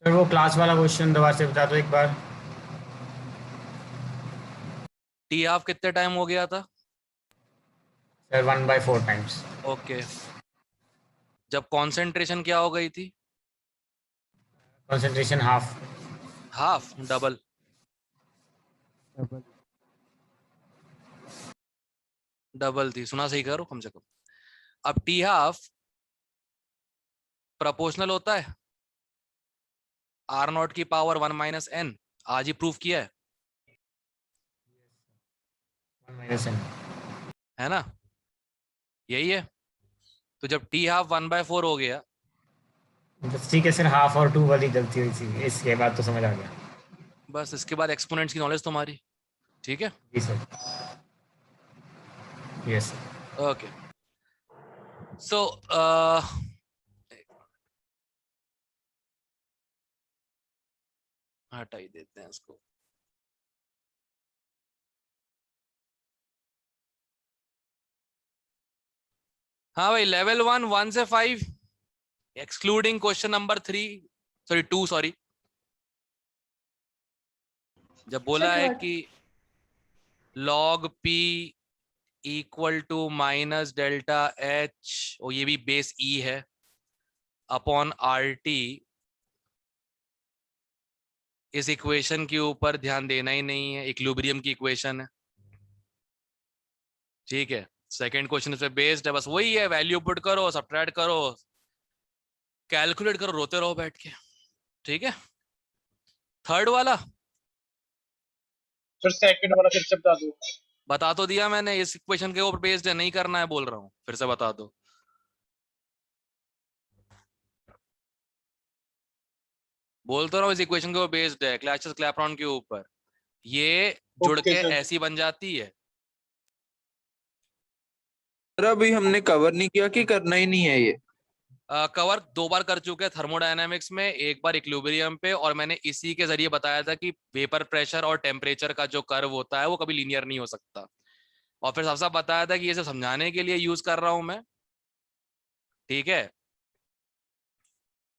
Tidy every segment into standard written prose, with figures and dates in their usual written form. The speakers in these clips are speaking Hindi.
सर वो क्लास वाला क्वेश्चन दोबारा से बता दो एक बार। टी हाफ कितने टाइम हो गया था? Sir 1/4 times. ओके, जब कॉन्सेंट्रेशन क्या हो गई थी? Concentration half. Half, double. Double. Double थी, सुना सही करो कम से कम। अब टी हाफ प्रोपोर्शनल होता है आर नॉट की पावर 1 - n। आज ही प्रूफ किया -n। है ना? यही है। तो जब टी हाफ 1/4 हो गया, बस ठीक है सर, हाफ और 2 वाली गलती हुई थी, इसके बाद तो समझ आ गया। बस इसके बाद एक्सपोनेंट्स की नॉलेज तुम्हारी ठीक है। जी सर। यस। ओके, सो हटा ही देते हैं इसको। हाँ भाई, लेवल 1 1 से 5 excluding question number 3, sorry 2, sorry. जब बोला है थर्ड। कि log p equal to minus delta H, और ये भी बेस ई है, अपॉन आर टी, इस इक्वेशन के ऊपर ध्यान देना ही नहीं है, इक्विलिब्रियम की इक्वेशन है। ठीक है, सेकंड क्वेश्चन इस पे बेस्ड है, बस वही है, वैल्यू पुट करो, सब्ट्रैक्ट करो, कैलकुलेट करो, रोते रहो बैठ के। ठीक है, थर्ड वाला फिर सेकंड वाला फिर से बता दो। बता तो दिया मैंने, इस इक्वेशन के ऊपर बेस्ड है, नहीं करना है बोल रहा हूँ, फिर से बता दो। बोल तो रहा हूँ इस इक्वेशन के ऊपर बेस्ड है, क्लैशेस क्लैप्रॉन के ऊपर, ये जुड़ ओके के सर। ऐसी बन जाती है। सर अभी हमने कवर नहीं किया कि करना ही नहीं है ये। कवर 2 बार कर चुके हैं थर्मोडायनेमिक्स में, एक बार इक्विलिब्रियम पे, और मैंने इसी के जरिए बताया था कि वेपर प्रेशर और टेम्परेचर का जो कर्व होता है वो कभी लीनियर नहीं हो सकता। और फिर साफ साफ बताया था कि ये सब समझाने के लिए यूज कर रहा हूं मैं। ठीक है,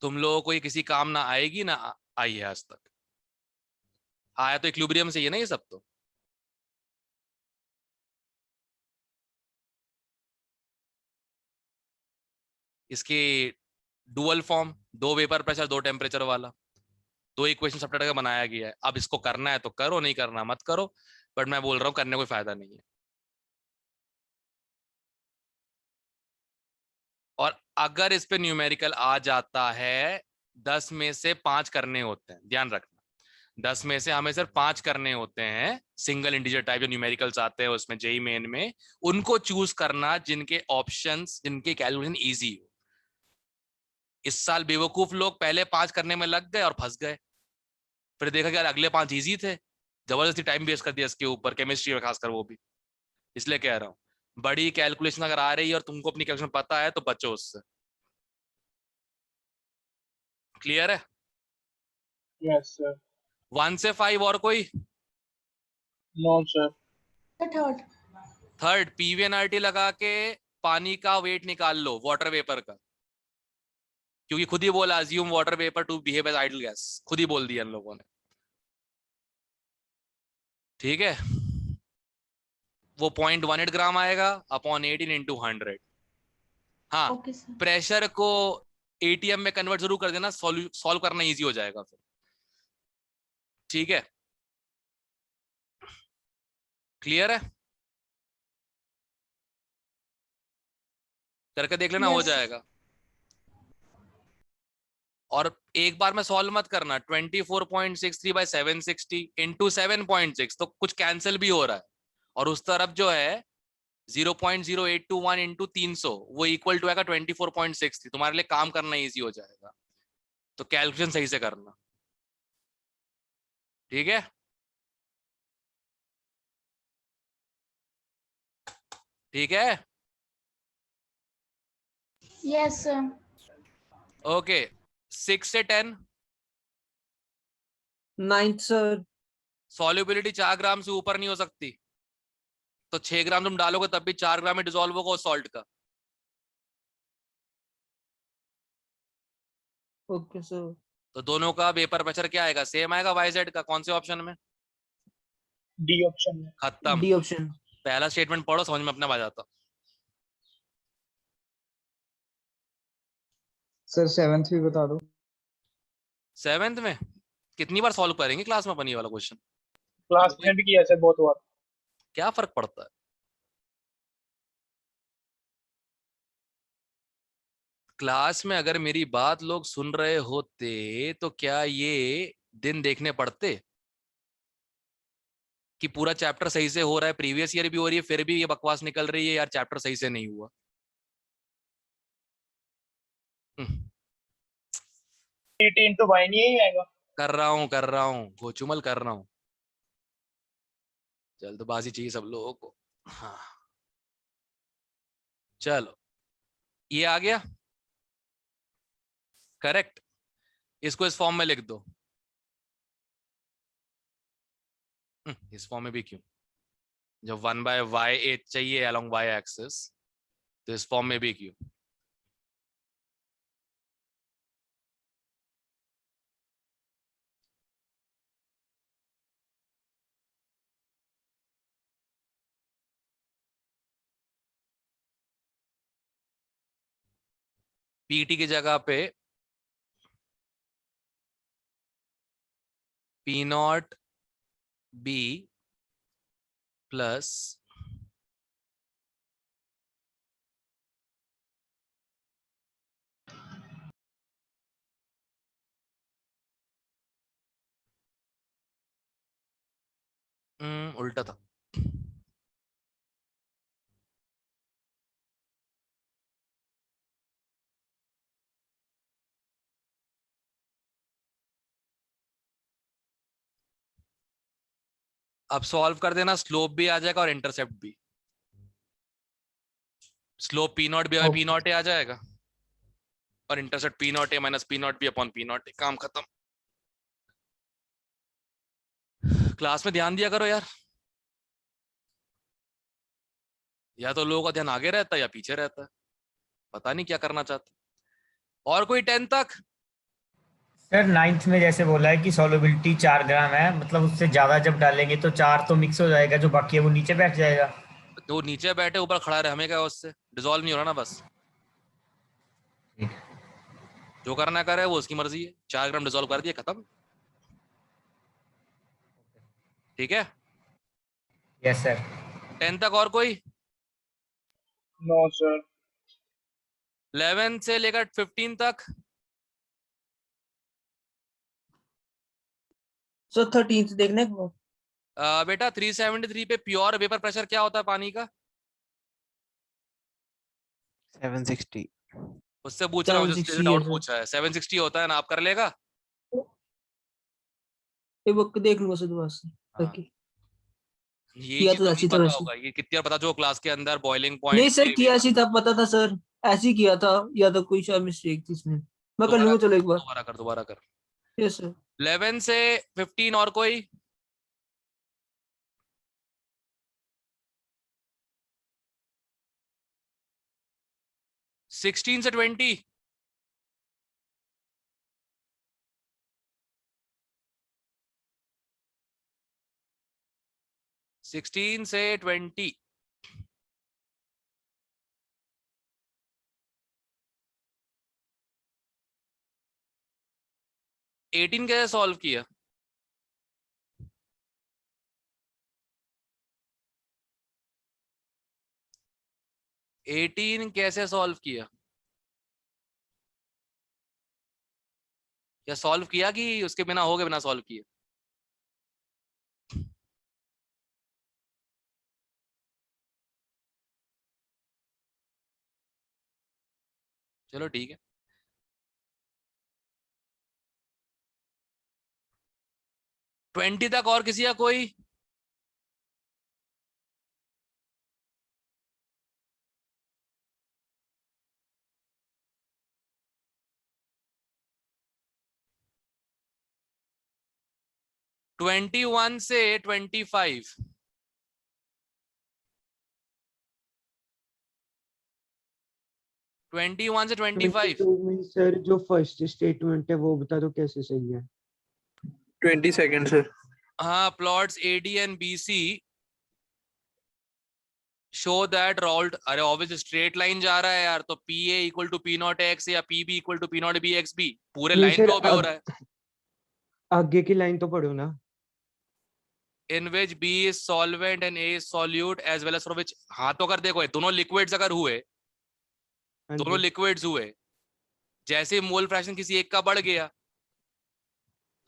तुम लोगों को ये किसी काम ना आएगी ना आई है आज तक। आया तो इक्विलिब्रियम से ही है ना ये सब तो। इसकी dual form, 2 vapour pressure 2 temperature वाला, 2 इक्वेशन सब का बनाया गया है। अब इसको करना है तो करो, नहीं करना मत करो, बट मैं बोल रहा हूँ करने कोई फायदा नहीं है। और अगर इस पे न्यूमेरिकल आ जाता है, 10 में से 5 करने होते हैं, ध्यान रखना। 10 में से हमें सिर्फ 5 करने होते हैं, सिंगल इंटीजर टाइप जो न्यूमेरिकल्स आते हैं उसमें जेई मेन में, उनको चूज करना जिनके ऑप्शंस, जिनके कैलकुलेशन इजी हो। इस साल बेवकूफ लोग पहले 5 करने में लग गए और फंस गए, फिर देखा कि यार अगले 5 इजी थे, जबरदस्ती टाइम वेस्ट कर दिया इसके ऊपर, केमिस्ट्री में खासकर वो भी। इसलिए कह रहा हूँ, बड़ी कैलकुलेशन अगर आ रही है और तुमको अपनी कैलकुलेशन पता है तो बचो उससे। क्लियर है? Yes sir. 1 से 5 और कोई? No sir. Third. Third, P V N R T लगा के पानी का वेट निकाल लो, वाटर वेपर का, क्योंकि खुद ही बोला assume water vapour to behave as ideal gas, खुद ही बोल दिया इन लोगों ने। ठीक है, वो 0.18 ग्राम आएगा अपॉन 18 इंटू 100। हाँ, ओके सर। प्रेशर को एटीएम में कन्वर्ट जरूर कर देना, सॉल्व करना इजी हो जाएगा फिर। ठीक है, क्लियर है? करके देख लेना, हो यस। जाएगा। और एक बार में सॉल्व मत करना, 24.63/760 इंटू 7.6, तो कुछ कैंसिल भी हो रहा है। और उस तरफ जो है 0.0821 इंटू 300, वो इक्वल टू आएगा 24.63। तुम्हारे लिए काम करना इजी हो जाएगा, तो कैलकुलेशन सही से करना। ठीक है, ठीक है। Yes sir. ओके, 6 से 10 नाइन्थ सर। सॉल्युबिलिटी 4 ग्राम से ऊपर नहीं हो सकती, तो 6 ग्राम तुम डालोगे तब भी 4 ग्राम में डिसॉल्व होगा उस सॉल्ट का। Okay sir. तो दोनों का वेपर प्रेशर क्या आएगा, सेम आएगा YZ का, कौन से ऑप्शन में? डी ऑप्शन में। खत्म। D option. पहला स्टेटमेंट पढ़ो, समझ में अपने आ जाता। सर सेवेंथ भी बता दो। 7th में कितनी बार सॉल्व करेंगे क्लास में अपन ये वाला क्वेश्चन? क्लास में भी किया सर बहुत बार। क्या फर्क पड़ता है? क्लास में अगर मेरी बात लोग सुन रहे होते तो क्या ये दिन देखने पड़ते कि पूरा चैप्टर सही से हो रहा है, प्रीवियस ईयर भी हो रही है, फिर भी ये बकवास निकल रही है यार चैप्टर सही से नहीं हुआ। 18 तो y नहीं आएगा। कर रहा हूँ गोचुमल कर रहा हूँ, जल्दबाजी चाहिए सब लोगों को। हाँ चलो ये आ गया करेक्ट, इसको इस फॉर्म में लिख दो। इस फॉर्म में भी क्यों, जब 1/y8 चाहिए अलोंग y एक्सिस, तो इस फॉर्म में भी क्यों? पीटी की जगह पे P0 B प्लस उल्टा था। अब सॉल्व कर देना, स्लोप भी आ जाएगा और इंटरसेप्ट भी। स्लोप P0 भी P0 आ जाएगा और इंटरसेप्ट P0 माइनस P0 भी अपॉन P0, काम खत्म। क्लास में ध्यान दिया करो यार, या तो लोगों का ध्यान आगे रहता है या पीछे रहता है, पता नहीं क्या करना चाहते। और कोई 10 तक? सर 9th में जैसे बोला है कि सॉल्युबिलिटी 4 ग्राम है, मतलब उससे ज्यादा जब डालेंगे तो 4 तो मिक्स हो जाएगा, जो बाकी है वो नीचे बैठ जाएगा। तो नीचे बैठे ऊपर खड़ा रहे, हमें क्या उससे, डिसॉल्व नहीं हो रहा ना, बस जो करना करे वो उसकी मर्जी है। 4 ग्राम डिसॉल्व कर दिया, खत्म। ठीक है, यस सर। 10 तक और कोई? No sir. 11 से लेकर 15 तक? सर 13th देखने को। बेटा 373 पे प्योर वेपर प्रेशर क्या होता है पानी का? 760। उससे पूछ रहा हूँ जिससे 760 है डाउट सर। पूछा है। 760 होता है ना, आप कर लेगा? ये बुक देख लूंगा सर दोबारा से हाँ, करके। ये किया चीज तो तो नहीं ऐसी था पता वैसे। होगा, ये कितनी बार पता जो क्लास के अंदर बॉइलिंग नहीं पॉइंट सर किया ऐसी था, पता था सर, ऐसे ही किया था, या तो कोई शायद मिस्टेक थी इसमें। मैं कर दोबारा लूंगा, चलो एक बार। दोबारा कर, दोबारा कर। Yes sir. 11 से 15 और कोई? 16 से 20? 16 से 20? एटीन कैसे सॉल्व किया? एटीन कैसे सॉल्व किया? या सॉल्व किया कि उसके बिना हो गए, बिना सॉल्व किए? चलो ठीक है। 20 तक और किसी का कोई? ट्वेंटी वन से 25? 21 से 25। 22 में सर जो फर्स्ट स्टेटमेंट है वो बता दो कैसे सही है। 20 सेकंड सर। हाँ, plots AD and BC show that rolled, अरे ऑब्वियसली स्ट्रेट लाइन जा रहा है यार, तो PA इक्वल टू P0X या PB इक्वल टू P0BXB, पूरे नहीं लाइन सर, पे ओबे हो रहा है। आगे की लाइन तो पढ़ो ना। In which B is solvent and A is solute as well as for which, हाँ तो अगर देखो दोनों लिक्विड्स अगर हुए, हाँ दोनों जी। लिक्विड्स हुए, जैसे मोल फ्रैक्शन किसी एक का बढ़ गया,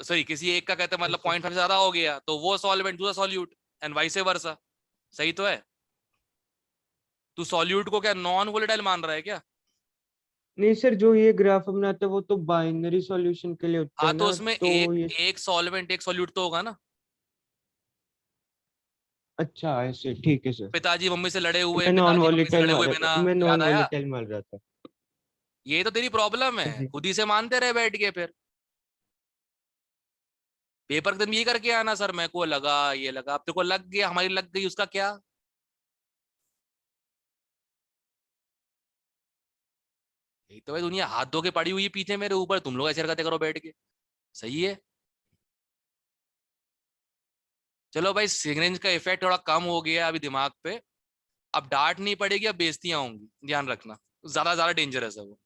सॉरी किसी एक का कहते हैं मतलब 0.5 से ज्यादा हो गया, तो वो सॉल्वेंट दूसरा सॉल्यूट एंड वाइस वर्सा। सही तो है? तू सॉल्यूट को क्या नॉन वोलेटाइल मान रहा है क्या? नहीं सर, जो ये ग्राफ बनाते हैं वो तो बाइनरी सॉल्यूशन के लिए होता हाँ है तो ना, उसमें तो ये एक सॉल्वेंट एक सॉल्यूट तो होगा ना। अच्छा ऐसे, ठीक है सर। पिताजी मम्मी से लड़े हुए, मैं नॉन पिताजी मम्मी से वोलेटाइल लड़े हुए मार बिना, रहा था, मैं याद नॉन आया? वोलेटाइल मार रहा था। ये तो तेरी प्रॉब्लम हाँ है, जी। खुद ही से मानते रहे बैठ के, फिर पेपर तुम ये करके आना सर मेरे को लगा ये लगा, अब तेरे को लग गया, हमारी लग गई, उसका क्या? यही तो भाई दुनिया हाथ धो के पड़ी हुई है पीछे मेरे ऊपर, तुम लोग ऐसे हरकतें करो बैठ के। सही है। चलो भाई, सिगरेंज का इफेक्ट थोड़ा कम हो गया अभी दिमाग पे, अब डांट नहीं पड़ेगी, अब बेइज्जतियां होंगी, ध्यान रखना। ज्यादा ज्यादा डेंजरस है वो।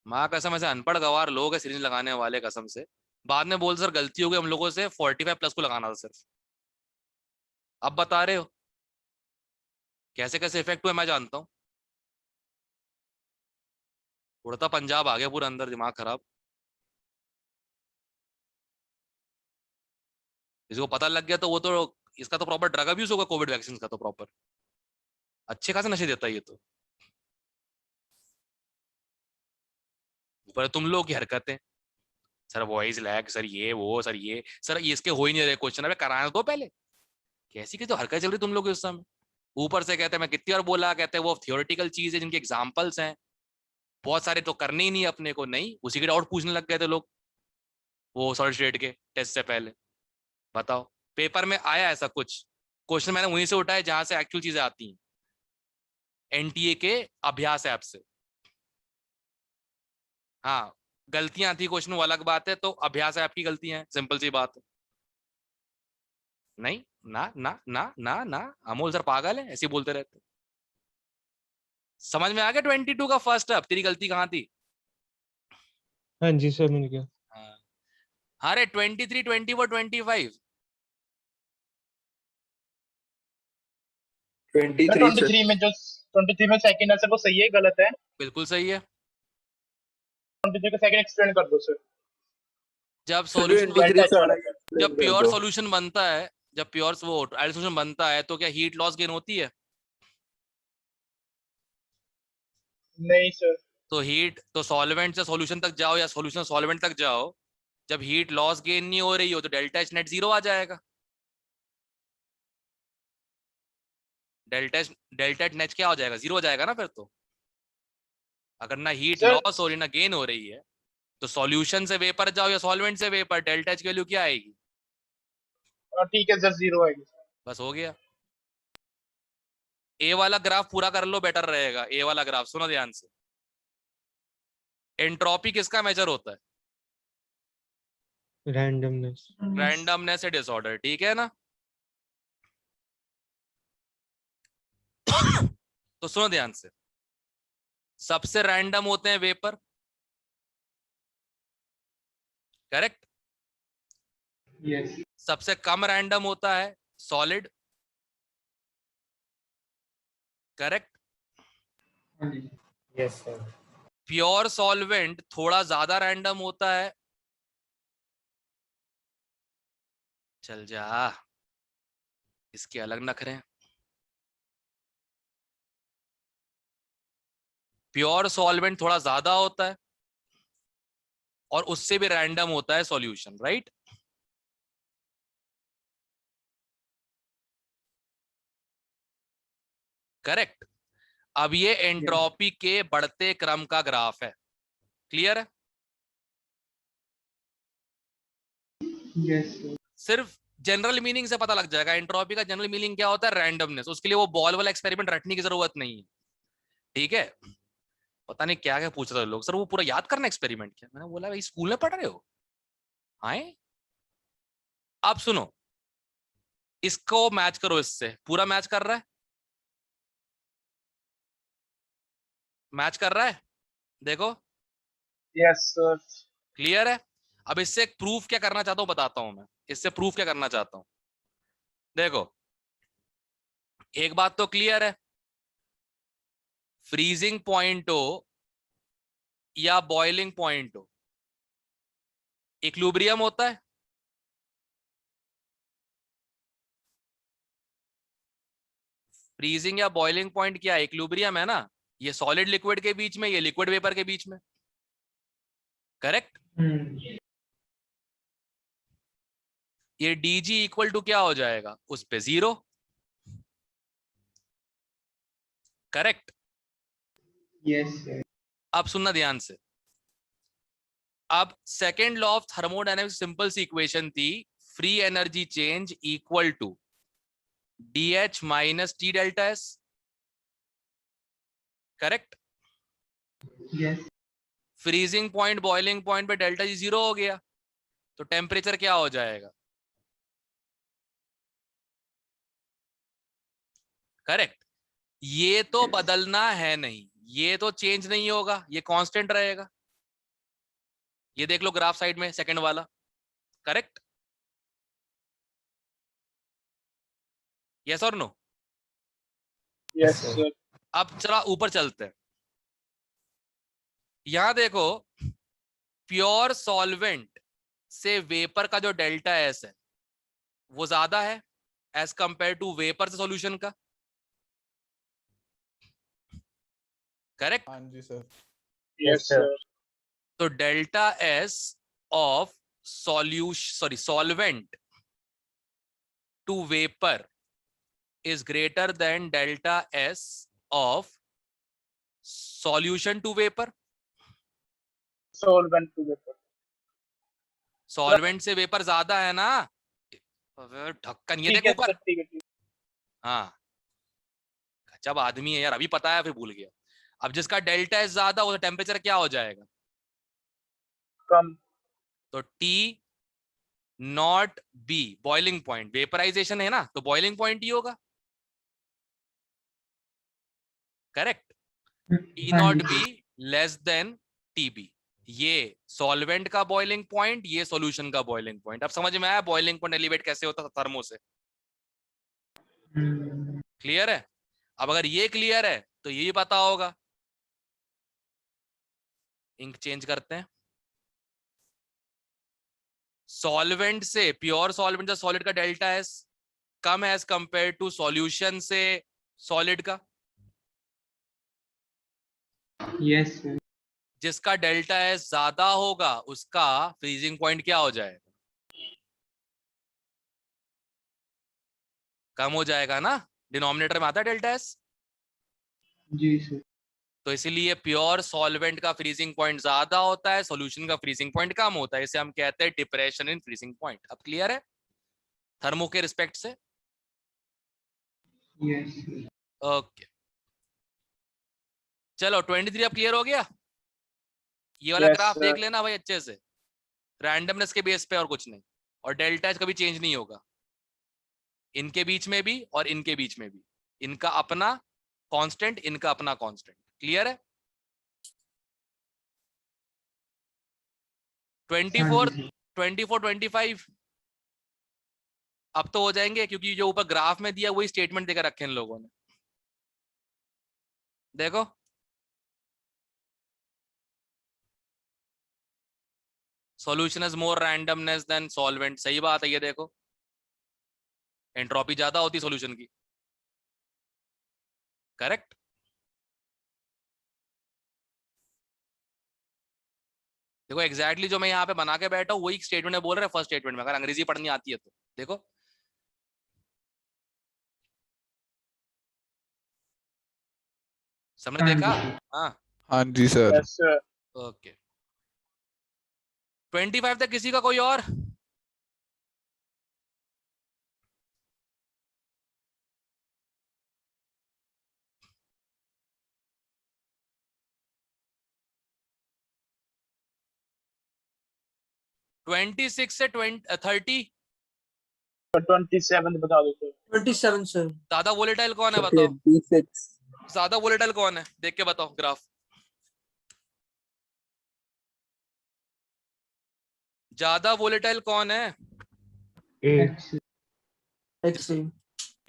माँ कसम, ऐसे अनपढ़ गवार लोग है सिरिंज लगाने वाले, कसम से बाद में बोल सर गलती हो गई हम लोगों से, 45+ को लगाना था सिर्फ। अब बता रहे हो कैसे कैसे इफेक्ट हुआ, मैं जानता हूँ। उड़ता पंजाब आ गया पूरा अंदर, दिमाग खराब। किसी को पता लग गया तो वो तो, इसका तो प्रॉपर ड्रग अब्यूज होगा, कोविड वैक्सीन का तो प्रॉपर अच्छे खासे नशे देता है ये तो। ऊपर तुम लोग की हरकतें, सर वॉइस लैग, सर ये वो, सर ये, सर ये इसके हो ही नहीं रहे क्वेश्चन, अबे कराने दो पहले। कैसी की तो हरकत चल रही तुम लोग की उस समय। ऊपर से कहते हैं, मैं कितनी बार बोला, कहते हैं वो थियोरेटिकल चीज है जिनके एग्जाम्पल्स हैं बहुत सारे, तो करने ही नहीं अपने को, नहीं उसी के डाउट पूछने लग गए थे लोग वो सॉलिड स्टेट के टेस्ट से पहले। बताओ, पेपर में आया ऐसा कुछ क्वेश्चन, मैंने वहीं से उठाया जहां से एक्चुअल चीजें आती हैं, NTA के अभ्यास ऐप से। हाँ, गलतियां थी क्वेश्चन वो अलग बात है, तो अभ्यास ऐप की गलतियां हैं, सिंपल सी बात है। नहीं ना ना ना ना ना, अमोल सर पागल है, ऐसे ही बोलते रहते। समझ में आ गया 22 का फर्स्ट अब तेरी गलती कहाँ थी? हाँ जी सर, मैंने क्या। हाँ, अरे 23, 24, 25। 23 सर। 23 में जो 23 में सेकंड आंसर वो सही है गलत है? बिल्कुल सही है। 23 का सेकंड एक्सप्लेन कर दो सर। जब सर सॉल्यूशन 23 सारा जब कर प्योर दो। सॉल्यूशन बनता है, जब प्योर वो आइडियल सॉल्यूशन बनता है, तो क्या हीट लॉस गेन होती है? नहीं सर। तो हीट, तो सॉल्वेंट से सॉल्यूशन तक जाओ या सॉल्यूशन सॉल्वेंट तक जाओ, जब हीट लॉस गेन नहीं हो रही हो तो डेल्टा एच नेट 0 आ जाएगा। डेल्टा एच नेट क्या हो जाएगा? 0 हो जाएगा ना फिर तो। अगर ना हीट सर लॉस हो रही ना गेन हो रही है, तो सॉल्यूशन से वेपर जाओ या सॉल्वेंट से वेपर, डेल्टा एच की वैल्यू क्या आएगी? ठीक है सर, 0 आएगी। बस हो गया। ए वाला ग्राफ पूरा कर लो, बेटर रहेगा। ए वाला ग्राफ सुनो ध्यान से। एंट्रोपी किसका मेजर होता है? रैंडमनेस। रैंडमनेस डिसऑर्डर, ठीक है ना? तो सुनो ध्यान से, सबसे रैंडम होते हैं वेपर, करेक्ट? यस। सबसे कम रैंडम होता है solid, correct? Yes sir. Pure solvent थोड़ा ज्यादा रैंडम होता है, चल जा, इसके अलग नखरे हैं। प्योर सॉल्वेंट थोड़ा ज्यादा होता है और उससे भी रैंडम होता है सॉल्यूशन, राइट? करेक्ट। अब ये एंट्रोपी के बढ़ते क्रम का ग्राफ है, क्लियर है? यस। सिर्फ जनरल मीनिंग से पता लग जाएगा। एंट्रोपी का जनरल मीनिंग क्या होता है? रैंडमनेस। उसके लिए वो बॉल वाला एक्सपेरिमेंट रटने की जरूरत नहीं है, ठीक है। पता नहीं क्या क्या पूछ रहे लोग, सर वो पूरा याद करना एक्सपेरिमेंट क्या? मैंने बोला भाई स्कूल में पढ़ रहे हो? हाँ, अब सुनो, इसको मैच करो इससे, पूरा मैच कर रहा है, मैच कर रहा है, देखो Yes, sir. क्लियर है। अब इससे एक प्रूफ क्या करना चाहता हूं बताता हूं मैं, इससे प्रूफ क्या करना चाहता हूं। देखो एक बात तो क्लियर है, फ्रीजिंग पॉइंट हो या बॉइलिंग पॉइंट हो, इक्विलिब्रियम होता है। फ्रीजिंग या बॉइलिंग पॉइंट क्या है? इक्विलिब्रियम है ना। ये सॉलिड लिक्विड के बीच में, ये लिक्विड वेपर के बीच में, करेक्ट। ये dg इक्वल टू क्या हो जाएगा? उस पे 0, करेक्ट। Yes, sir. अब सुनना ध्यान से, अब second law of thermodynamics simple सी इक्वेशन थी, free energy change equal to dh minus T delta S, correct. Yes. Freezing point boiling point पे डेल्टा जी 0 हो गया, तो टेम्परेचर क्या हो जाएगा? करेक्ट। ये तो बदलना है नहीं, ये तो चेंज नहीं होगा, ये कांस्टेंट रहेगा। ये देख लो ग्राफ साइड में सेकंड वाला, करेक्ट। यस और नो? Yes, sir. अब चला ऊपर चलते हैं, यहां देखो प्योर सॉल्वेंट से वेपर का जो डेल्टा एस है वो ज्यादा है एज कंपेयर टू वेपर से सॉल्यूशन का, करेक्ट। हाँ जी सर। Yes, sir. तो delta S of solvent to vapour is greater than delta S of solution to vapor. Solvent to vapor. Solvent से वेपर ज्यादा है ना, ढक्कन ये ठीक देखो है ऊपर। सर, ठीक है, ठीक हाँ, जब आदमी है यार, अभी पता है फिर भूल गया। अब जिसका डेल्टा एस ज्यादा हो तो टेम्परेचर क्या हो जाएगा? कम। तो T naught B boiling point, vaporisation है ना, तो बॉइलिंग पॉइंट ही होगा, correct. T naught B less than TB, ये सॉल्वेंट का बॉइलिंग पॉइंट, ये सॉल्यूशन का बॉइलिंग पॉइंट। अब समझ में आया बॉइलिंग पॉइंट एलिवेट कैसे होता था थर्मो से? क्लियर है? अब अगर ये क्लियर है तो ये भी पता होगा। इंक चेंज करते हैं, सॉल्वेंट से प्योर सॉल्वेंट, सॉलिड का डेल्टा एस कम है एज कंपेयर टू सॉल्यूशन से सॉलिड का। Yes, sir. जिसका डेल्टा एस ज्यादा होगा उसका फ्रीजिंग पॉइंट क्या हो जाएगा? कम हो जाएगा ना, डिनोमिनेटर में आता है डेल्टा एस। जी सर। तो इसीलिए प्योर सॉल्वेंट का फ्रीजिंग पॉइंट ज्यादा होता है, सॉल्यूशन का फ्रीजिंग पॉइंट कम होता है। इसे हम कहते हैं डिप्रेशन इन फ्रीजिंग पॉइंट। अब क्लियर है थर्मो के रिस्पेक्ट से? Yes, sir. ओके, चलो 23 अब क्लियर हो गया। ये वाला Yes, ग्राफ sir. देख लेना भाई अच्छे से, रैंडमनेस के बेस पे और कुछ नहीं, और डेल्टा कभी चेंज नहीं होगा, इनके बीच में भी और इनके बीच में भी, इनका अपना कांस्टेंट, इनका अपना कांस्टेंट। क्लियर है? 24 24 25 अब तो हो जाएंगे, क्योंकि जो ऊपर ग्राफ में दिया वही स्टेटमेंट देकर रखे इन लोगों ने। देखो solution is more randomness than solvent, सही बात है। ये देखो एंट्रोपी ज्यादा होती सॉल्यूशन की, करेक्ट। देखो एग्जैक्टली जो मैं यहाँ पे बना के बैठा हूँ वही स्टेटमेंट में बोल रहे हैं फर्स्ट स्टेटमेंट में, अगर अंग्रेजी पढ़नी आती है तो। देखो सबने देखा? हाँ हाँ जी सर। Yes, sir. ओके। 25 तक किसी का कोई और? 26 से 30 27 बता दो सर। 27 सर। ज्यादा वोलेटाइल कौन है बताओ? 26 ज्यादा वोलेटाइल कौन है देख के बताओ ग्राफ। ज्यादा वोलेटाइल कौन है? X X ray।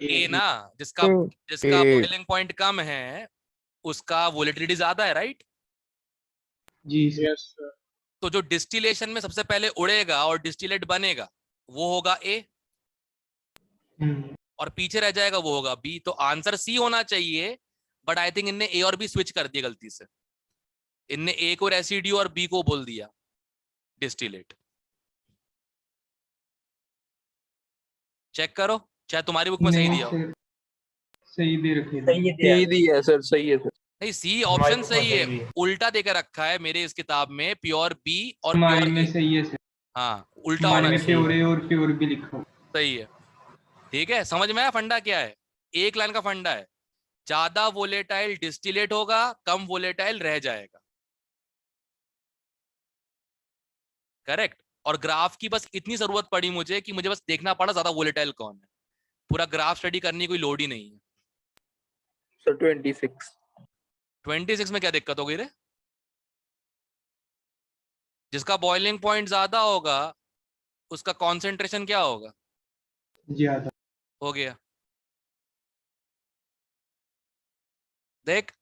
ए ना, जिसका जिसका बॉइलिंग पॉइंट कम है उसका वोलेटिलिटी ज्यादा है, राइट? जी सर। Yes sir. तो जो डिस्टिलेशन में सबसे पहले उड़ेगा और डिस्टिलेट बनेगा वो होगा ए, और पीछे रह जाएगा वो होगा बी। तो आंसर सी होना चाहिए, बट आई थिंक इनने ए और बी स्विच कर दिया गलती से। इनने ए को रेसिड्यू और बी को बोल दिया डिस्टिलेट। चेक करो, चाहे तुम्हारी बुक में सही दिया हो। सही दे रखे सही दिया है सर, सही है सर। नहीं, सी हमारी ऑप्शन बुक में सही है, भी है। उल्टा देकर रखा है मेरे इस किताब में, प्योर बी और हमारी प्योर में ए। सही है सर। हाँ, उल्टा हमारी होना में चाहिए। सही है। और प्योर भी लिखो। सही है, ठीक है। समझ में आया फंडा क्या है? एक लाइन का फंडा है, ज्यादा वोलेटाइल डिस्टिलेट होगा, कम वोलेटाइल रह जाएगा। करेक्ट। और ग्राफ की बस इतनी जरूरत पड़ी मुझे कि मुझे बस देखना पड़ा ज्यादा वोलेटाइल कौन है, पूरा ग्राफ स्टडी करने की कोई लोड ही नहीं है। सर 26 26 में क्या दिक्कत हो गई रे? जिसका बॉइलिंग पॉइंट ज्यादा होगा उसका कॉन्सेंट्रेशन क्या होगा? ज्यादा। हो गया, देख।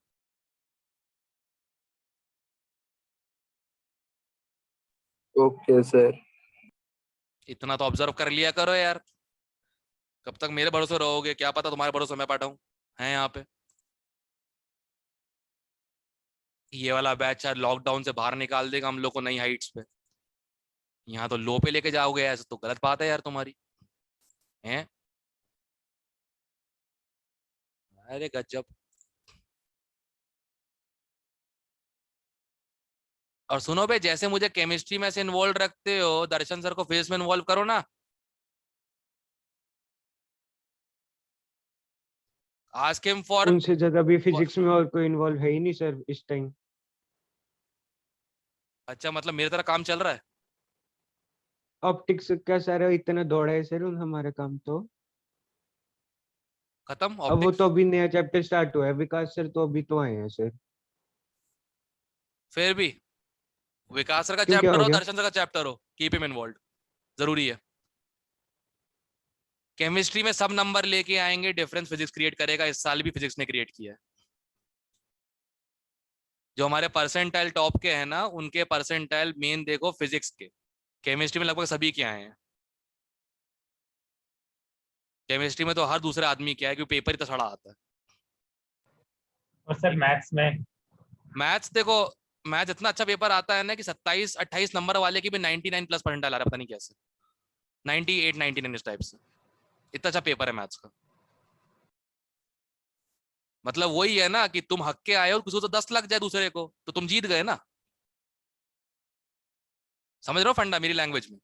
Okay sir. इतना तो ऑब्जर्व कर लिया करो यार, कब तक मेरे भरोसे रहोगे? क्या पता तुम्हारे भरोसे मैं पाटा हूँ है यहाँ पे। ये वाला बैच शायद लॉकडाउन से बाहर निकाल देगा हम लोग को नई हाइट्स पे। यहाँ तो लो पे लेके जाओगे, ऐसे तो गलत बात है यार तुम्हारी, हैं? अरे गजब। और सुनो बे, जैसे मुझे केमिस्ट्री में से इन्वॉल्व रखते हो, दर्शन सर को फिजिक्स में इन्वॉल्व करो ना। Ask him for. उनसे ज्यादा भी फिजिक्स में और कोई इन्वॉल्व है ही नहीं सर इस टाइम। अच्छा, मतलब मेरी तरह काम चल रहा है। ऑप्टिक्स का सारा इतना दौड़ा है सर हमारा काम तो। खत्म अब वो ऑप्टिक्स? तो अभी नया चैप्टर स्टार्ट हुआ है, विकास सर तो अभी तो आए हैं सर। फिर भी विकास सर का क्यों, क्या चैप्टर हो हो, गया? दर्शन सर का चैप्टर हो, कीप हिम इन्वॉल्व, जरूरी है। केमिस्ट्री में सब नंबर लेके आएंगे, डिफरेंस फिजिक्स क्रिएट करेगा। इस साल भी फिजिक्स ने क्रिएट किया है। जो हमारे परसेंटाइल टॉप के हैं ना, उनके परसेंटाइल मेन देखो फिजिक्स के। केमिस्ट्री में लगभग सभी के आए हैं। केमिस्ट्री में तो हर दूसरे आदमी क्या है, क्योंकि पेपर ही तो सड़ा आता है। और सर मैथ्स में? मैथ्स देखो, मैथ इतना अच्छा पेपर आता है ना कि 27-28 नंबर वाले की भी 99 प्लस परसेंटाइल आ रहा है, पता नहीं कैसे, 98-99 इस टाइप से। इतना अच्छा पेपर है मैथ्स का। मतलब वही है ना कि तुम हक के आए हो, किसी को तो 10 लग जाए दूसरे को, तो तुम जीत गए ना। समझ रहे हो फंडा मेरी लैंग्वेज में?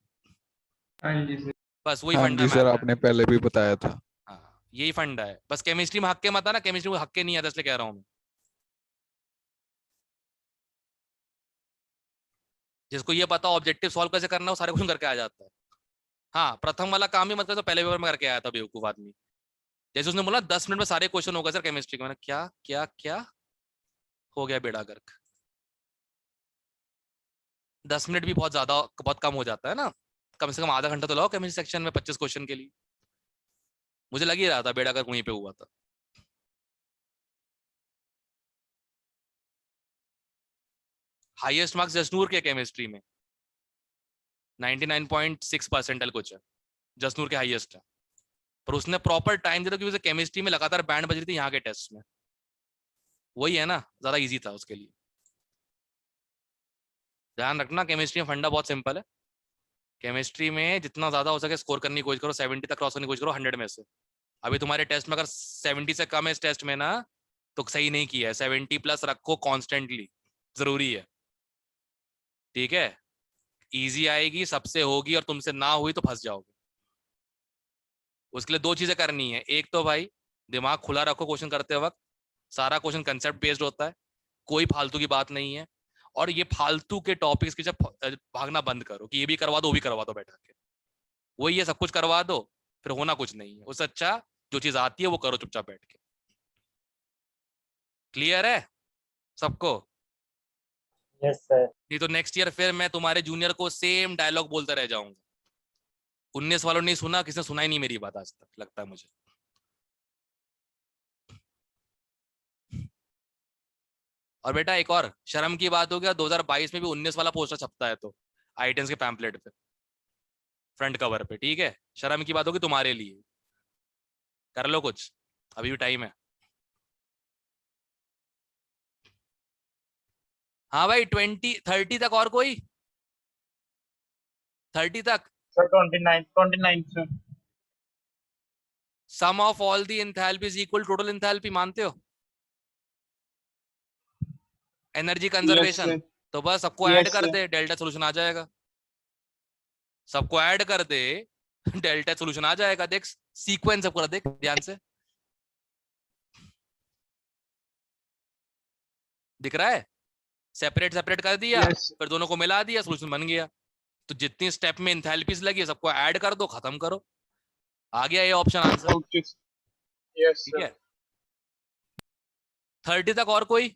हाँ जी सर। बस वही हाँ फंडा जी मैथ सर, है। आपने पहले भी बताया था। हाँ, यही फंडा है। बस केमिस्ट्री में हक के मत आना, केमिस्ट्री में हक के नहीं आता, इसलिए कह रहा हूँ मैं। जिसको ये पता ऑब्जेक्टिव सॉल्व कैसे करना, वो सारे क्वेश्चन करके आ जाता है। हाँ, प्रथम वाला काम ही मतलब तो पहले पेपर में करके आया था बेवकूफ आदमी। जैसे उसने बोला 10 मिनट में सारे क्वेश्चन होगा सर केमिस्ट्री के, मैंने क्या क्या क्या हो गया बेड़ा गर्क। 10 मिनट भी बहुत ज्यादा, बहुत कम हो जाता है ना। कम से कम आधा घंटा तो लगाओ केमिस्ट्री सेक्शन में 25 क्वेश्चन के लिए। मुझे लग ही रहा था बेड़ा गर्क वहीं पे हुआ था। हाईएस्ट मार्क्स जसनूर के केमिस्ट्री में 99.6 परसेंटाइल कुछ है, जसनूर के हाईएस्ट है। पर उसने प्रॉपर टाइम दिया, क्योंकि उसे केमिस्ट्री में लगातार बैंड बज रही थी यहाँ के टेस्ट में। वही है ना, ज्यादा इजी था उसके लिए। ध्यान रखना, केमिस्ट्री में फंडा बहुत सिंपल है। केमिस्ट्री में जितना ज्यादा हो सके स्कोर करने की कोशिश करो, 70 तक क्रॉस करने की कोशिश करो 100 में से। अभी तुम्हारे टेस्ट में अगर 70 से कम है इस टेस्ट में ना, तो सही नहीं किया है। 70 प्लस रखो कॉन्स्टेंटली, जरूरी है। ठीक है, इजी आएगी, सबसे होगी, और तुमसे ना हुई तो फंस जाओगे। उसके लिए 2 चीजें करनी है। एक तो भाई दिमाग खुला रखो क्वेश्चन करते वक्त, सारा क्वेश्चन कंसेप्ट बेस्ड होता है, कोई फालतू की बात नहीं है। और ये फालतू के टॉपिक्स के जब भागना बंद करो कि ये भी करवा दो वो भी करवा दो बैठा के, वही ये सब कुछ करवा दो फिर होना कुछ नहीं है। उससे अच्छा जो चीज आती है वो करो चुपचाप बैठ के। क्लियर है सबको? Yes sir. नहीं तो नेक्स्ट ईयर फिर मैं तुम्हारे जूनियर को सेम डायलॉग बोलता रह जाऊंगा। 19 वालों ने सुना, किसने सुना ही नहीं मेरी बात आज तक, लगता है मुझे। और बेटा एक और शर्म की बात हो गया, 2022 में भी 19 वाला पोस्टर छपता है तो आईटेंस के पैम्पलेट पे फ्रंट कवर पे, ठीक है? शर्म की बात होगी तुम्हारे लिए, कर लो कुछ, अभी भी टाइम है। हाँ भाई 30 तक और कोई 30 तक sir 29 sir. Sum of all the enthalpy is equal total enthalpy, मानते हो? Energy conservation. sir. तो बस सबको Yes, ऐड कर sir. दे, डेल्टा सोल्यूशन आ जाएगा। सबको ऐड कर दे, डेल्टा सोल्यूशन आ जाएगा। देख सीक्वेंस सबको देख ध्यान से, दिख रहा है? सेपरेट सेपरेट कर दिया, Yes. फिर दोनों को मिला दिया, सोल्यूशन बन गया। तो जितनी स्टेप में एंथैल्पीज लगी सबको ऐड कर दो, खत्म करो, आ गया ये ऑप्शन आंसर। Okay. Yes, ठीक sir. है 30 तक और कोई?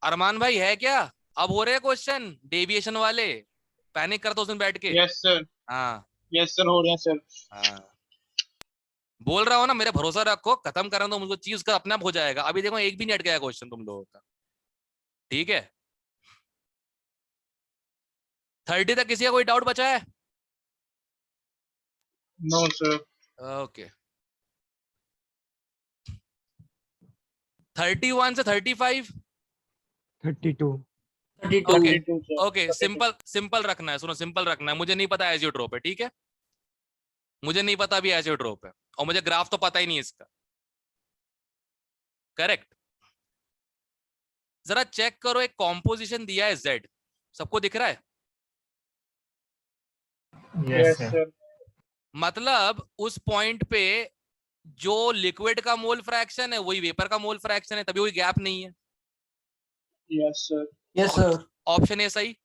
अरमान भाई है क्या? अब हो रहे हैं क्वेश्चन डेविएशन वाले, पैनिक करता उसमें बैठ के। Yes, sir. हाँ Yes, sir. हो रहे हैं सर। हाँ बोल रहा हो ना, मेरे भरोसा रखो, खत्म करना तो मुझको चीज का अपने आप हो जाएगा। अभी देखो एक भी नहीं अटका क्वेश्चन तुम लोगों का, ठीक है? 30 तक किसी का कोई डाउट बचा है? No, sir. ओके 31 से 35। 32। 32 okay 32, sir. Okay simple simple रखना है, सुनो सिंपल रखना है। मुझे नहीं पता एजियो ड्रॉप है, ठीक है? मुझे नहीं पता अभी एजियो ड्रॉप है, और मुझे ग्राफ तो पता ही नहीं इसका। करेक्ट? जरा चेक करो, एक कॉम्पोजिशन दिया है Z, सबको दिख रहा है? Yes Yes, sir. sir. मतलब उस पॉइंट पे जो लिक्विड का मोल फ्रैक्शन है वही वेपर का मोल फ्रैक्शन है, तभी कोई गैप नहीं है। Yes, sir. Yes sir. Option A सही,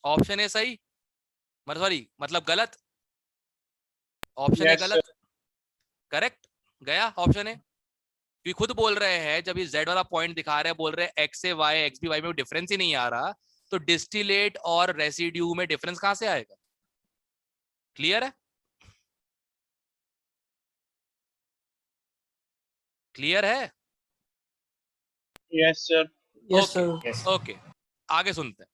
ऑप्शन ए सही, मतलब सॉरी मतलब गलत, ऑप्शन ए Yes, गलत, करेक्ट गया ऑप्शन ए। क्योंकि खुद बोल रहे हैं जब ये Z वाला पॉइंट दिखा रहे हैं, बोल रहे हैं एक्स ए वाई एक्स बी वाई में डिफरेंस ही नहीं आ रहा, तो डिस्टिलेट और रेसिड्यू में डिफरेंस कहां से आएगा? क्लियर है? क्लियर है? Yes, sir. Yes okay sir. Yes okay आगे सुनते हैं।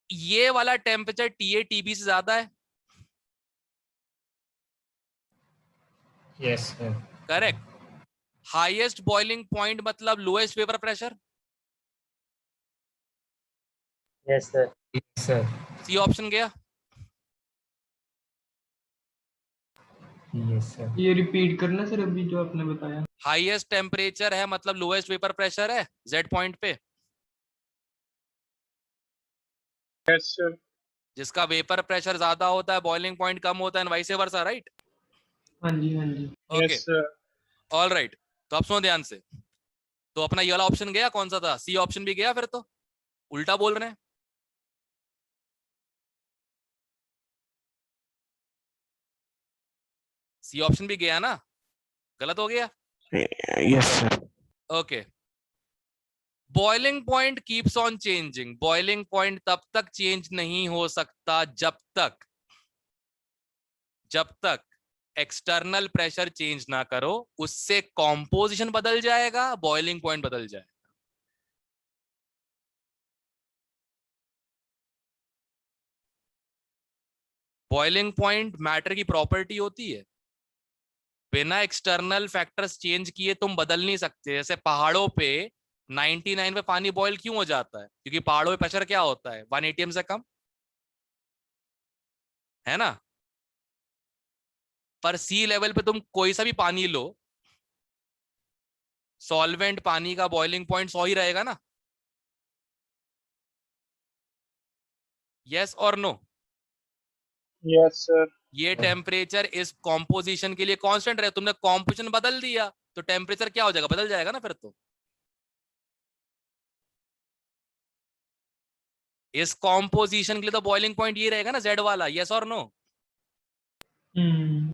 ये वाला टेम्परेचर TA TB से ज्यादा है, yes sir. Correct? Highest boiling point मतलब lowest vapour pressure, yes sir. Yes sir. C option गया। Yes sir. ये रिपीट करना सर अभी जो आपने बताया। हाईएस्ट टेम्परेचर है मतलब लोएस्ट वेपर प्रेशर है Z पॉइंट पे। Yes, sir. जिसका वेपर प्रेशर ज्यादा होता है बॉइलिंग पॉइंट कम होता है, वाइस वर्सा, राइट? हाँ जी हाँ जी। Okay Yes, sir. All right. तो अब सुनो ध्यान से, तो अपना ये वाला ऑप्शन गया, कौन सा था? सी ऑप्शन भी गया, फिर तो उल्टा बोल रहे हैं। सी ऑप्शन भी गया ना, गलत हो गया? Yes, sir. Okay boiling point keeps on changing. Boiling point तब तक चेंज नहीं हो सकता जब तक एक्सटर्नल प्रेशर चेंज ना करो, उससे कॉम्पोजिशन बदल जाएगा, बॉइलिंग पॉइंट बदल जाएगा। बॉइलिंग पॉइंट मैटर की प्रॉपर्टी होती है, बिना एक्सटर्नल फैक्टर्स चेंज किए तुम बदल नहीं सकते। जैसे पहाड़ों पे 99 पे पानी बॉयल क्यों हो जाता है? क्योंकि पहाड़ों में प्रेशर क्या होता है, 1 atm से कम, है ना? पर सी लेवल पे तुम कोई सा भी पानी लो, सॉल्वेंट पानी का बॉइलिंग पॉइंट 100 ही रहेगा ना? यस और नो? Yes, sir. ये टेम्परेचर इस कॉम्पोजिशन के लिए कांस्टेंट रहे, तुमने कॉम्पोजिशन बदल दिया तो टेम्परेचर क्या हो जाएगा, बदल जाएगा ना फिर तो। इस कॉम्पोजिशन के लिए तो बॉइलिंग पॉइंट ये रहेगा ना, जेड वाला, यस और no?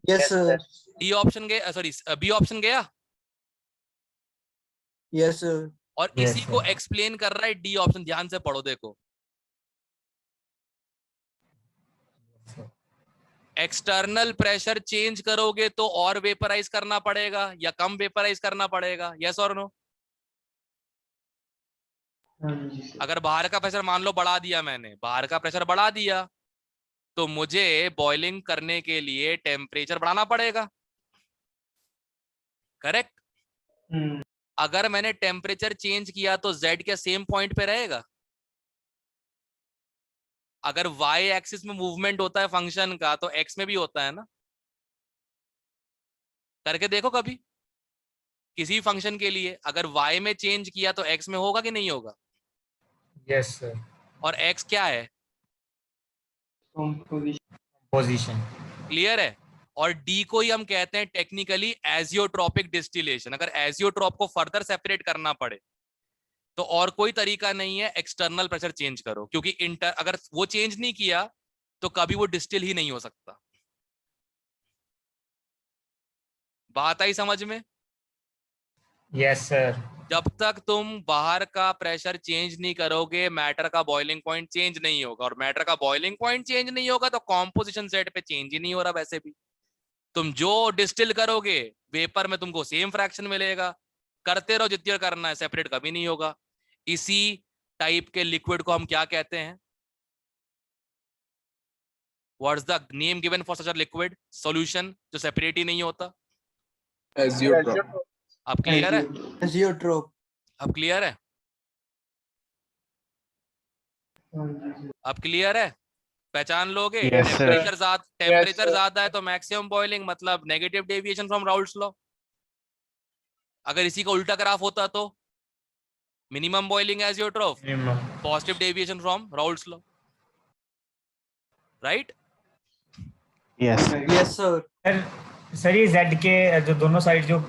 Yes sir. D option गया, सॉरी बी ऑप्शन गया, यस सर। और Yes, इसी को sir. एक्सप्लेन कर रहा है डी ऑप्शन। ध्यान से पढ़ो, देखो एक्सटर्नल प्रेशर चेंज करोगे तो और वेपराइज करना पड़ेगा या कम वेपराइज करना पड़ेगा, यस और नो? अगर बाहर का प्रेशर मान लो बढ़ा दिया मैंने, बाहर का प्रेशर बढ़ा दिया तो मुझे बॉइलिंग करने के लिए टेम्परेचर बढ़ाना पड़ेगा, करेक्ट? अगर मैंने टेम्परेचर चेंज किया तो Z क्या सेम पॉइंट पे रहेगा? अगर Y एक्सिस में मूवमेंट होता है फंक्शन का तो X में भी होता है ना, करके देखो कभी किसी फंक्शन के लिए अगर Y में चेंज किया तो X में होगा कि नहीं होगा? Yes sir. और X क्या है? पोजीशन। क्लियर है? और D को ही हम कहते हैं टेक्निकली एजियोट्रोपिक डिस्टिलेशन। अगर एजियोट्रोप को फर्दर सेपरेट करना पड़े तो और कोई तरीका नहीं है, एक्सटर्नल प्रेशर चेंज करो, क्योंकि अगर वो चेंज नहीं किया तो कभी वो डिस्टिल ही नहीं हो सकता। बात आई समझ में? Yes sir. जब तक तुम बाहर का प्रेशर चेंज नहीं करोगे मैटर का बॉइलिंग पॉइंट चेंज नहीं होगा, और मैटर का बॉइलिंग पॉइंट चेंज नहीं होगा तो कॉम्पोजिशन सेट पे चेंज ही नहीं हो रहा। वैसे भी तुम जो डिस्टिल करोगे वेपर में तुमको सेम फ्रैक्शन मिलेगा, करते रहो जितनी देर करना है, सेपरेट कभी नहीं होगा। इसी टाइप के लिक्विड को हम क्या कहते हैं? What's the name given for such a liquid solution जो सेपरेट ही नहीं होता? एजियोट्रॉप। अब क्लियर है? एजियोट्रोप। अब क्लियर है? अब क्लियर है? पहचान लोगे? Yes, sir. टेम्परेचर ज्यादा है तो मैक्सिमम बॉइलिंग मतलब negative deviation from Raoult's law. अगर इसी का उल्टा ग्राफ होता तो minimum boiling azeotrope, positive deviation from Raoult's law, right? Yes. Yes sir. Sir ये जेड के जो दोनों साइड जो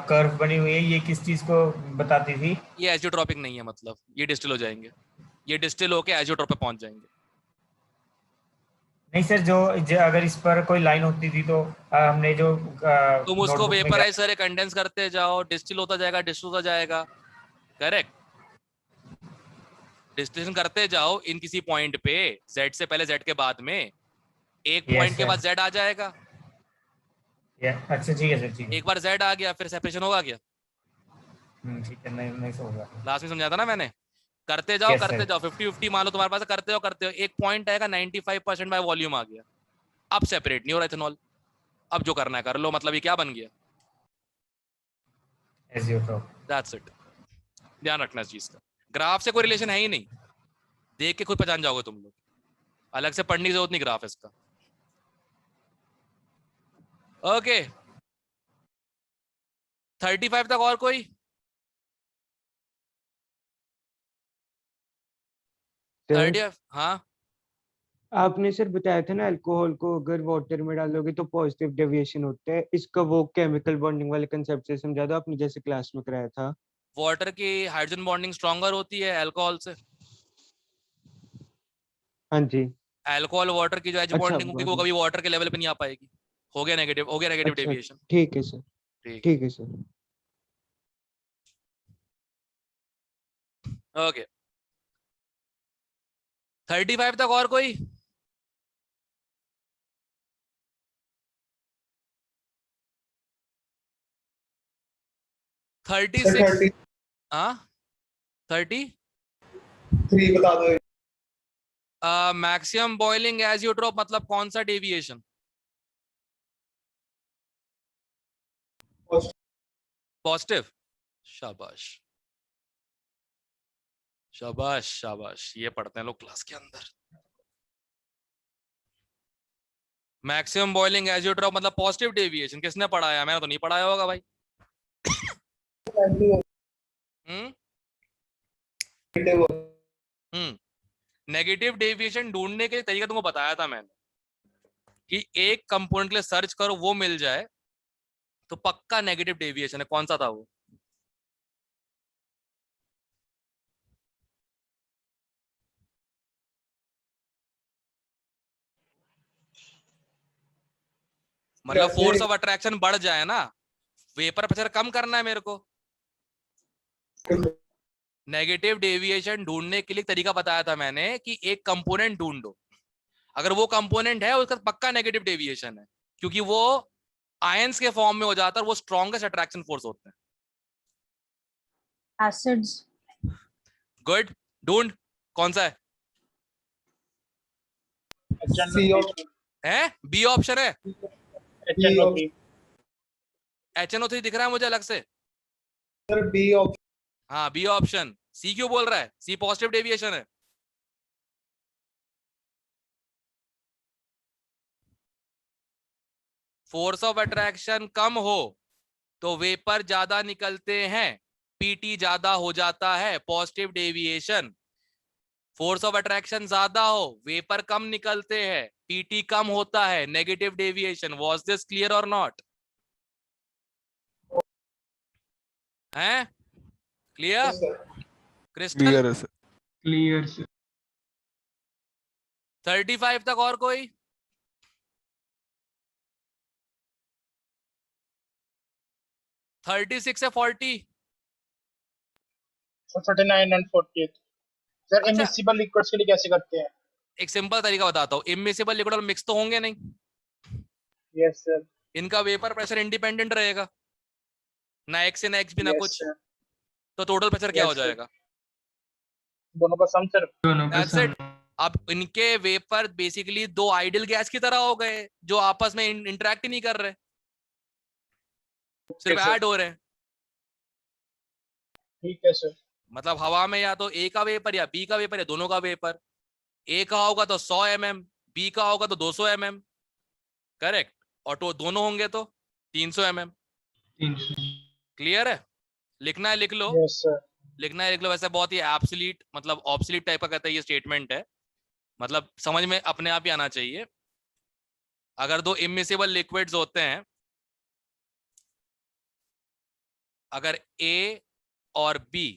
कर्व बनी हुई है ये किस चीज को बताती थी? ये एजियोट्रोपिक नहीं है, मतलब ये डिस्टिल हो जाएंगे, ये डिस्टिल होके एजियोट्रोप पे पहुंच जाएंगे। नहीं सर, जो अगर इस पर कोई लाइन होती थी तो हमने जो तुम उसको notebook में वेपराइज करे कंडेंस करते जाओ, डिस्टिल होता जाएगा, डिस्टिल होता जाएगा, करेक्ट? डिस्टिलेशन करते जाओ इन किसी पॉइंट पे, Z से पहले Z के बाद में, एक Yes, पॉइंट के sir. बाद Z आ जाएगा। अच्छा ठीक है सर, ठीक है। एक बार Z आ गया फिर सेपरेशन होगा क्या? ठीक है, नहीं नहीं सो होगा। लास्ट में समझाया था ना मैंने, करते जाओ Yes, करते sir. जाओ, 50-50 मान लो तुम्हारे पास, करते हो एक पॉइंट आएगा 95% बाय वॉल्यूम आ गया, अब सेपरेट नहीं हो रहा इथेनॉल, अब जो करना है कर लो, मतलब ये क्या बन गया? एजियोट्रोप। That's it. ध्यान रखना इस चीज का, ग्राफ से कोई रिलेशन है ही नहीं, देख के खुद पहचान जाओगे तुम लोग, अलग से पढ़ने की जरूरत नहीं ग्राफ इसका। ओके 35 तक और कोई? सर, 30? हाँ आपने सर बताया था ना अल्कोहल को अगर वाटर में डालोगे तो पॉजिटिव डेविएशन होता है, इसका वो केमिकल बॉन्डिंग वाले कंसेप्ट से समझा दो आपने जैसे क्लास में कराया था। वाटर की हाइड्रोजन बॉन्डिंग स्ट्रॉन्गर होती है अल्कोहल से। हाँ जी। अल्कोहल वाटर की जो एज अच्छा, बॉन्डिंग होगी वो कभी वाटर के लेवल पे नहीं आ पाएगी। हो गया नेगेटिव अच्छा, डेविएशन। ठीक है सर, ठीक ठीक है सर। ओके 35 तक और कोई? सर 36? हाँ 30 33 बता दो। मैक्सिमम बॉइलिंग एजियोट्रोप मतलब कौन सा डेविएशन? पॉजिटिव। शाबाश शाबाश शाबाश, ये पढ़ते हैं लोग क्लास के अंदर। मैक्सिमम बॉइलिंग एजियोट्रोप मतलब पॉजिटिव डेविएशन, किसने पढ़ाया? मैंने तो नहीं पढ़ाया होगा भाई। नेगेटिव डेविएशन ढूंढने के तरीका तुमको बताया था मैंने, कि एक कंपोनेंट के लिए सर्च करो वो मिल जाए तो पक्का नेगेटिव डेविएशन है। कौन सा था वो? मतलब कैसे? फोर्स ऑफ अट्रैक्शन बढ़ जाए ना, वेपर प्रेशर कम करना है मेरे को। नेगेटिव डेविएशन ढूंढने के लिए तरीका बताया था मैंने कि एक कंपोनेंट ढूंढो, अगर वो कंपोनेंट है उसका पक्का नेगेटिव डेविएशन है, क्योंकि वो आयंस के फॉर्म में हो जाता है और वो स्ट्रॉन्गेस्ट अट्रैक्शन फोर्स होते हैं। Acids. गुड, ढूंढ कौन सा है? सी ऑफ बी ऑप्शन है। HNO3 HNO3 दिख रहा है मुझे अलग से। सर बी ऑफ हाँ बी ऑप्शन। सी क्यों बोल रहा है? सी पॉजिटिव डेविएशन है। फोर्स ऑफ अट्रैक्शन कम हो तो वेपर ज्यादा निकलते हैं, पीटी ज्यादा हो जाता है, positive deviation. Force of attraction ज्यादा हो, वेपर कम निकलते हैं, पीटी कम होता है, negative deviation. Was this clear और नॉट? हैं? क्लियर? क्रिस्टल? क्लियर है सर। Clear sir. 35 तक और कोई? थर्टी सिक्स है 40? सर 39 एंड 40 सर अच्छा। इमिसिबल लिक्विड्स के लिए कैसे करते हैं? एक सिंपल तरीका बताता हूँ। इमिसिबल लिक्विड और मिक्स तो होंगे नहीं, यस सर, इनका वेपर प्रेशर इंडिपेंडेंट रहेगा, ना एक्स ना एक्स भी ना यस कुछ। सर, तो टोटल प्रेशर क्या Yes, हो sir. जाएगा? दोनों का सम सर। दोनों का That's it. अब इनके वेपर बेसिकली दो आइडियल गैस की तरह हो गए जो आपस में इंटरेक्ट ही नहीं कर रहे, सिर्फ Okay, sir. ऐड हो रहे हैं। ठीक है सर। मतलब हवा में या तो ए का वेपर या बी का वेपर या दोनों का वेपर, ए का होगा तो 100 mm, बी का होगा तो 200 mm, करेक्ट? और तो दोनों होंगे तो 300 mm। क्लियर है? लिखना है लिख लो, यस सर। लिखना है लिख लो। वैसे बहुत ही एब्सोल्यूट मतलब ऑब्सोल्यूट टाइप का कहता है ये स्टेटमेंट है, मतलब समझ में अपने आप ही आना चाहिए। अगर दो इमिसिबल लिक्विड्स होते हैं, अगर ए और बी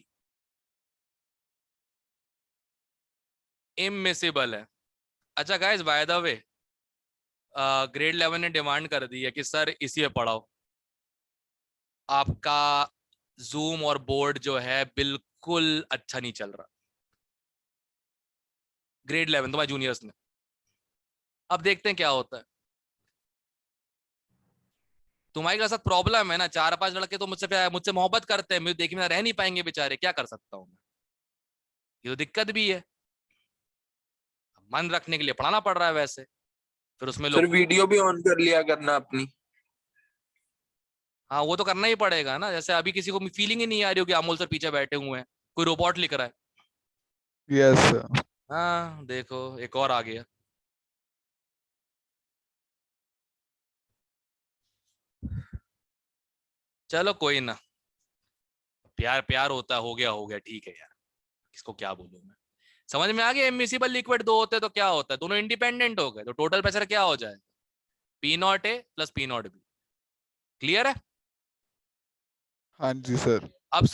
इमिसिबल है। अच्छा guys, by the way grade 11 ने डिमांड कर दी है कि सर इसी पे पढ़ाओ। आपका जूम और बोर्ड जो है बिल्कुल अच्छा नहीं चल रहा। ग्रेड 11 तुम्हारे जूनियर्स ने। अब देखते हैं क्या होता है। तुम्हारे साथ प्रॉब्लम है ना, 4-5 लड़के तो मुझसे मोहब्बत करते हैं, मुझे देखे बिना रह नहीं पाएंगे बेचारे, क्या कर सकता हूँ मैं? ये तो दिक्कत भी है, मन रखने के लिए पढ़ाना पड़ रहा है वैसे, फिर उसमें सर लोग। वीडियो भी ऑन कर लिया करना अपनी। हाँ वो तो करना ही पड़ेगा ना, जैसे अभी किसी को फीलिंग ही नहीं आ रही हो कि अमोल सर पीछे बैठे हुए हैं, कोई रोबोट लिख रहा है। Yes sir. हाँ देखो एक और आ गया। चलो कोई ना, प्यार प्यार होता है, हो गया ठीक है यार, किसको क्या बोलूं मैं। समझ में आ गया? इमिसिबल लिक्विड दो होते तो क्या होता है, दोनों इंडिपेंडेंट हो गए तो टोटल प्रेशर क्या हो जाएगा? P0 A plus P0 B। Clear है? हाँ जी सर। अब